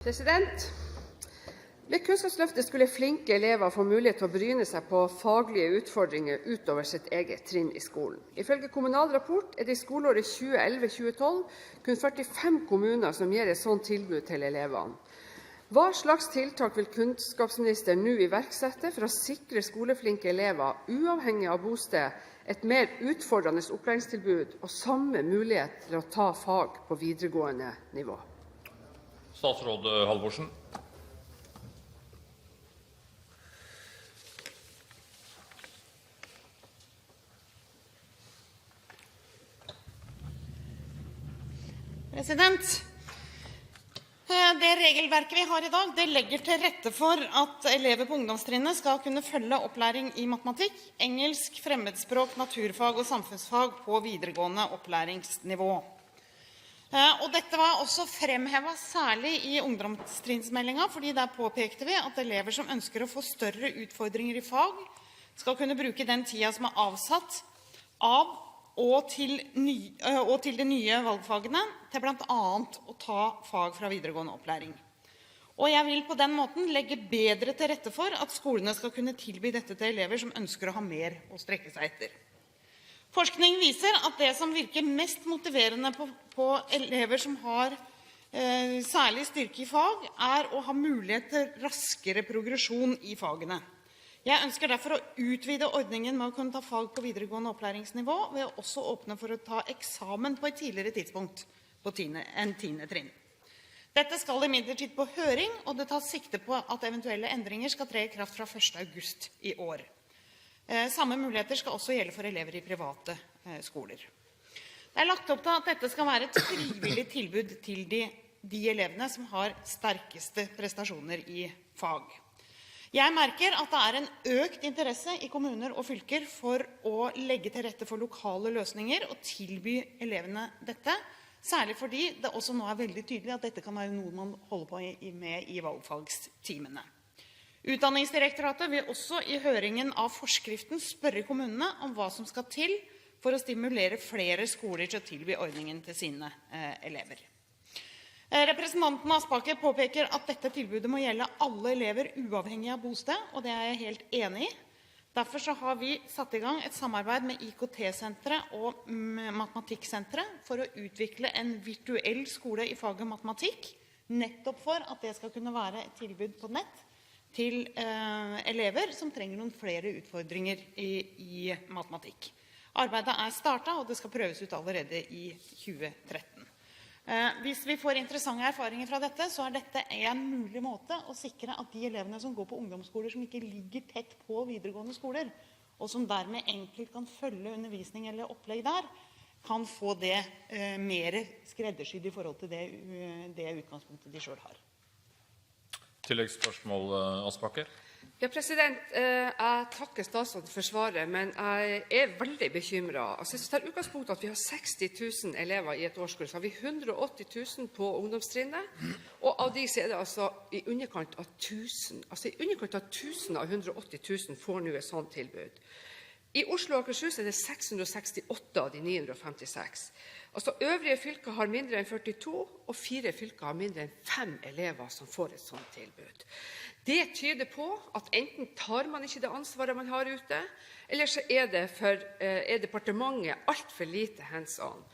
Med Kunnskapsløftet skulle flinke elever få mulighet til å bryne seg på faglige utfordringer utover sitt eget trinn i skolen. Ifølge Kommunal Rapport det i skoleåret 2011-2012 kun 45 kommuner som gir et sånt tilbud til elevene. Hva slags tiltak vil kunnskapsministeren nå iverksette for å sikre skoleflinke elever, uavhengig av bosted, et mer utfordrende opplæringstilbud og samme mulighet til å ta fag på videregående nivå? Statsråd Halvorsen. Det regelverket vi har i dag, det legger til rette for at elever på ungdomstrinnet skal kunne følge opplæring i matematikk, engelsk, fremmedspråk, naturfag og samfunnsfag på videregående opplæringsnivå. Og dette var også fremhevet særlig i ungdomstrinnsmeldingen, fordi der påpekte vi at elever som ønsker å få større utfordringer i fag, skal kunne bruke den tiden som avsatt av og til de nye valgfagene, til blant annet å ta fag fra videregående opplæring. Og jeg vil på den måten legge bedre til rette for at skolene skal kunne tilby dette til elever som ønsker å ha mer å strekke seg etter. Forskning viser at det som virker mest motiverende på elever som har særlig styrke i fag, å ha mulighet til raskere progresjon i fagene. Jeg ønsker derfor å utvide ordningen med å kunne ta fag på videregående opplæringsnivå ved å også åpne for å ta eksamen på et tidligere tidspunkt enn 10. trinn. Dette skal imidlertid på høring, og det tas sikte på at eventuelle endringer skal tre i kraft fra 1. august i år. Samme muligheter skal også gjelde for elever i private skoler. Det lagt opp til at dette skal være et frivillig tilbud til de elevene som har sterkeste prestasjoner i fag. Jeg merker at det en økt interesse i kommuner og fylker for å legge til rette for lokale løsninger og tilby elevene dette, særlig fordi det også nå veldig tydelig at dette kan være noe man holder på med i valgfagstimene. Utdanningsdirektoratet vil også i høringen av forskriften spørre kommunene om hva som skal til for å stimulere flere skoler til å tilby ordningen til sine elever. Representanten Aspaker påpeker at dette tilbudet må gjelde alle elever uavhengig av bosted, og det jeg helt enig i. Derfor så har vi satt i gang et samarbeid med IKT-senteret og Matematikksenteret for å utvikle en virtuell skole i faget matematikk, nettopp for at det skal kunne være et tilbud på nett til elever som trenger noen flere utfordringer i matematikk. Arbeidet startet, og det skal prøves ut allerede i 2013. Hvis vi får interessante erfaringer fra dette, så dette en mulig måte å sikre at de elevene som går på ungdomsskoler som ikke ligger tett på videregående skoler, og som dermed enkelt kan følge undervisning eller opplegg der, kan få det mer skreddersydd i forhold til det utgangspunktet de selv har. Tilleggsspørsmål, Aspaker. Ja, jeg takker statsråden for svaret, men jeg veldig bekymret. Hvis vi tar utgangspunkt at vi har 60 000 elever i et årskull, så har vi 180 000 på ungdomstrinnet, og av de så det altså i underkant av 1000. Altså i underkant av 1000 av 180 000 får nå et sånt tilbud. I Oslo og Akershus det 668 av de 956. Altså øvrige fylker har mindre enn 42, og 4 fylker har mindre enn 5 elever som får et sånt tilbud. Det tyder på at enten tar man ikke det ansvaret man har ute, eller så departementet alt for lite hands-on.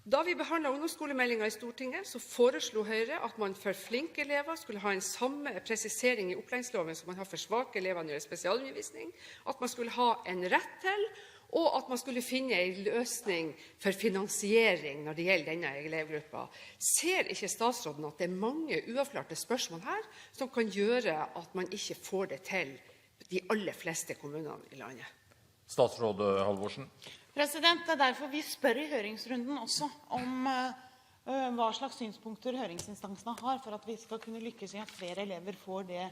Da vi behandlet ungdomsskolemeldingen i Stortinget, så foreslo Høyre at man for flinke elever skulle ha en samme presisering i opplæringsloven som man har for svake elever når det gjelder spesialundervisning, at man skulle ha en rett til, og at man skulle finne en løsning for finansiering når det gjelder denne elevgruppa. Ser ikke statsråden at det mange uavklarte spørsmål her som kan gjøre at man ikke får det til de aller fleste kommunene i landet? Statsråd Halvorsen. Det derfor vi spør i høringsrunden også om hva slags synspunkter høringsinstansene har for at vi skal kunne lykkes i at flere elever får det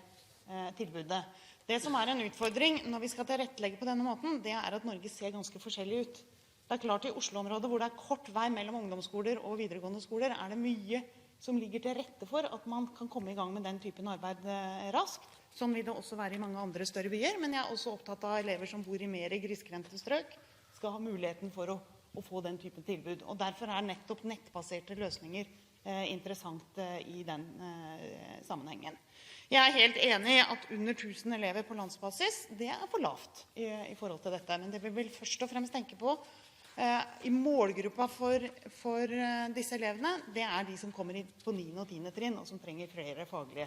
tilbudet. Det som en utfordring når vi skal tilrettelegge på denne måten, det at Norge ser ganske forskjellig ut. Det klart i Oslo-området, hvor det kort vei mellom ungdomsskoler og videregående skoler, det mye som ligger til rette for at man kan komme i gang med den typen arbeid raskt. Sånn vil det også være i mange andre større byer, men jeg også opptatt av elever som bor i mer grisgrendte strøk, skal ha muligheten for å få den typen tilbud. Og derfor nettopp nettbaserte løsninger interessant i den sammenhengen. Jeg er helt enig i at under 1000 elever på landsbasis, det er for lavt i forhold til dette. Men det vi vil først og fremst tenke på i målgruppa for disse elevene, det er de som kommer på 9. og 10. trinn, og som trenger flere faglige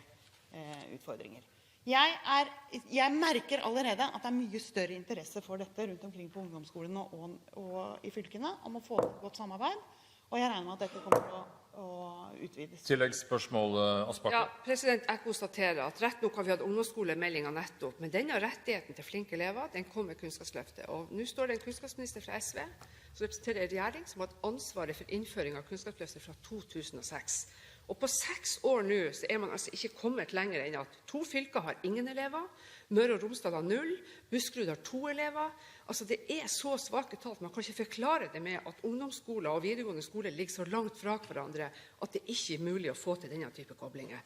utfordringer. Jeg merker allerede at det er mye større interesse for dette rundt omkring på ungdomsskolene og i fylkene, om å få et godt samarbeid, og jeg regner med at dette kommer til å utvides. Tilleggsspørsmål, Aspaker. Ja, jeg konstaterer at rett nok har vi hatt ungdomsskolemeldingen nettopp, men denne rettigheten til flinke elever, den kom med Kunnskapsløftet. Og nå står det en kunnskapsminister fra SV, som representerer en regjering som har hatt ansvaret for innføring av Kunnskapsløftet fra 2006. Og på 6 år nå så er man altså ikke kommet lenger enn at 2 fylker har ingen elever, Møre og Romsdal har 0, Buskerud har 2 elever. Altså det er så svake tall, man kan ikke forklare det med at ungdomsskoler og videregående skole ligger så langt fra hverandre at det ikke er mulig å få til denne type koblinger.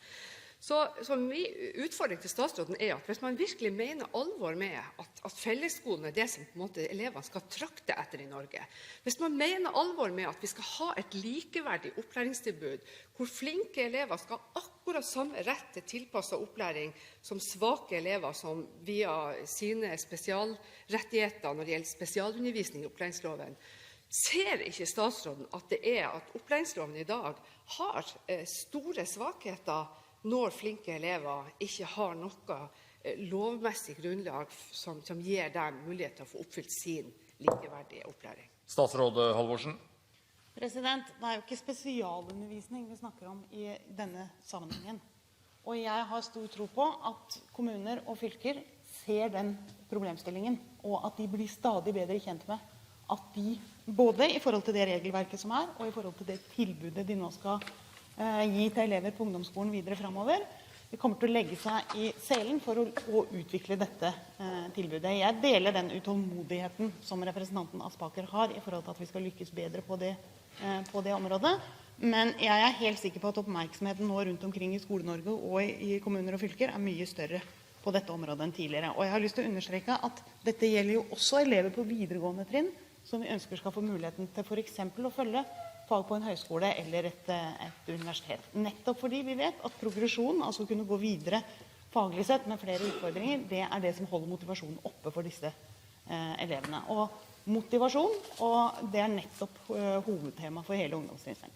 Så min utfordring til statsråden er at hvis man virkelig mener alvor med at fellesskolen er det som på en måte elevene skal trakte etter i Norge, hvis man mener alvor med at vi skal ha et likeverdig opplæringstilbud, hvor flinke elever skal ha akkurat samme rett til tilpasset opplæring som svake elever som via sine spesialrettigheter når det gjelder spesialundervisning i opplæringsloven, ser ikke statsråden at opplæringsloven i dag har store svakheter når flinke elever ikke har noe lovmessig grunnlag som gir dem mulighet til å få oppfylt sin likeverdige opplæring? Statsråd Halvorsen. Det er jo ikke spesialundervisning vi snakker om i denne sammenhengen. Og jeg har stor tro på at kommuner og fylker ser den problemstillingen, og at de blir stadig bedre kjent med at de, både i forhold til det regelverket som er, og i forhold til det tilbudet de nå skal gi til elever på ungdomsskolen videre fremover, det kommer til å legge seg i selen for å utvikle dette tilbudet. Jeg deler den utålmodigheten som representanten Aspaker har i forhold til at vi skal lykkes bedre på det området. Men jeg er helt sikker på at oppmerksomheten nå rundt omkring i Skole-Norge og i kommuner og fylker er mye større på dette området enn tidligere. Og jeg har lyst til å understreke at dette gjelder jo også elever på videregående trinn, som vi ønsker skal få muligheten til for eksempel å følge fag på en høyskole eller et universitet. Nettopp fordi vi vet at progresjon, altså kunne gå videre faglig sett med flere utfordringer, det er det som holder motivasjonen oppe for disse elevene. Og motivasjon, og det er nettopp hovedtema for hele ungdomstrinnet.